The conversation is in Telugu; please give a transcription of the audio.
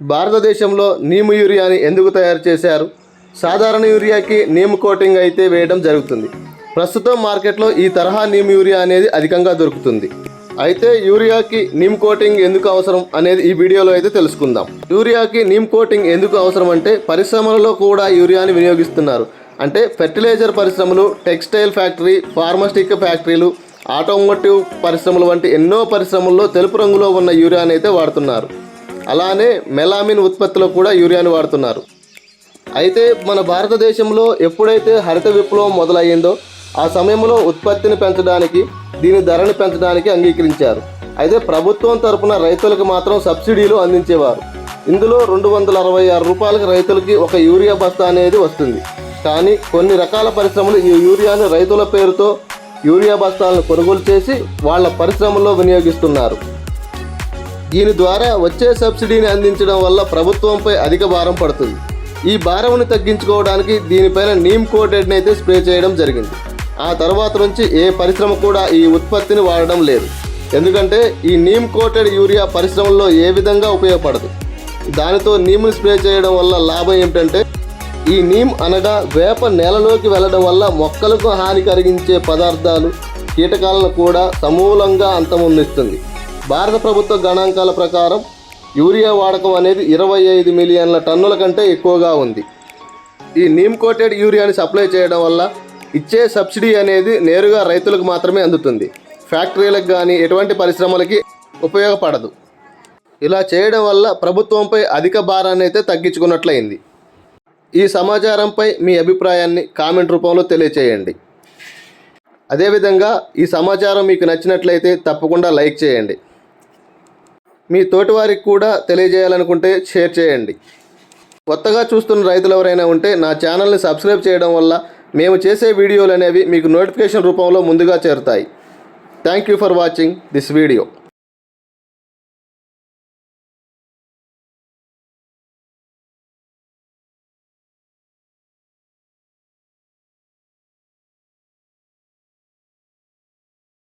భారతదేశంలో నీమ్ యూరియాని ఎందుకు తయారు చేశారు? సాధారణ యూరియాకి నీమ్ కోటింగ్ అయితే వేయడం జరుగుతుంది. ప్రస్తుతం మార్కెట్లో ఈ తరహా నీమ్ యూరియా అనేది అధికంగా దొరుకుతుంది. అయితే యూరియాకి నీమ్ కోటింగ్ ఎందుకు అవసరం అనేది ఈ వీడియోలో అయితే తెలుసుకుందాం. యూరియాకి నీమ్ కోటింగ్ ఎందుకు అవసరం అంటే పరిశ్రమలలో కూడా యూరియాని వినియోగిస్తున్నారు. అంటే ఫెర్టిలైజర్ పరిశ్రమలు, టెక్స్టైల్ ఫ్యాక్టరీ, ఫార్మాస్యూటికల్ ఫ్యాక్టరీలు, ఆటోమోటివ్ పరిశ్రమలు వంటి ఎన్నో పరిశ్రమల్లో తెలుపు రంగులో ఉన్న యూరియాని అయితే వాడుతున్నారు. అలానే మెలామిన్ ఉత్పత్తిలో కూడా యూరియాని వాడుతున్నారు. అయితే మన భారతదేశంలో ఎప్పుడైతే హరిత విప్లవం మొదలయ్యిందో ఆ సమయంలో ఉత్పత్తిని పెంచడానికి, దీని ధరని పెంచడానికి అంగీకరించారు. అయితే ప్రభుత్వం తరపున రైతులకు మాత్రం సబ్సిడీలు అందించేవారు. ఇందులో 266 రూపాయలకి రైతులకి ఒక యూరియా బస్తా అనేది వస్తుంది. కానీ కొన్ని రకాల పరిశ్రమలు ఈ యూరియాని రైతుల పేరుతో యూరియా బస్తాలను కొనుగోలు చేసి వాళ్ళ పరిశ్రమల్లో వినియోగిస్తున్నారు. దీని ద్వారా వచ్చే సబ్సిడీని అందించడం వల్ల ప్రభుత్వంపై అధిక భారం పడుతుంది. ఈ భారంని తగ్గించుకోవడానికి దీనిపైన నీమ్ కోటెడ్ని అయితే స్ప్రే చేయడం జరిగింది. ఆ తర్వాత నుంచి ఏ పరిశ్రమ కూడా ఈ ఉత్పత్తిని వాడడం లేదు. ఎందుకంటే ఈ నీమ్ కోటెడ్ యూరియా పరిశ్రమల్లో ఏ విధంగా ఉపయోగపడదు. దానితో నీమ్ని స్ప్రే చేయడం వల్ల లాభం ఏమిటంటే, ఈ నీమ్ అనగా వేప నేలలోకి వెళ్ళడం వల్ల మొక్కలకు హాని కలిగించే పదార్థాలు, కీటకాలను కూడా సమూలంగా అంతమొందిస్తుంది. భారత ప్రభుత్వ గణాంకాల ప్రకారం యూరియా వాడకం అనేది 25 మిలియన్ల టన్నుల కంటే ఎక్కువగా ఉంది. ఈ నీమ్ కోటెడ్ యూరియాని సప్లై చేయడం వల్ల ఇచ్చే సబ్సిడీ అనేది నేరుగా రైతులకు మాత్రమే అందుతుంది. ఫ్యాక్టరీలకు కానీ ఎటువంటి పరిశ్రమలకి ఉపయోగపడదు. ఇలా చేయడం వల్ల ప్రభుత్వంపై అధిక భారాన్ని అయితే తగ్గించుకున్నట్లయింది. ఈ సమాచారంపై మీ అభిప్రాయాన్ని కామెంట్ రూపంలో తెలియచేయండి. అదేవిధంగా ఈ సమాచారం మీకు నచ్చినట్లయితే తప్పకుండా లైక్ చేయండి. మీ తోటివారికి కూడా తెలియజేయాలనుకుంటే షేర్ చేయండి. కొత్తగా చూస్తున్న రైతులు ఎవరైనా ఉంటే నా ఛానల్ని సబ్స్క్రైబ్ చేయడం వల్ల మేము చేసే వీడియోలు అనేవి మీకు నోటిఫికేషన్ రూపంలో ముందుగా చేరుతాయి. Thank you for watching this video.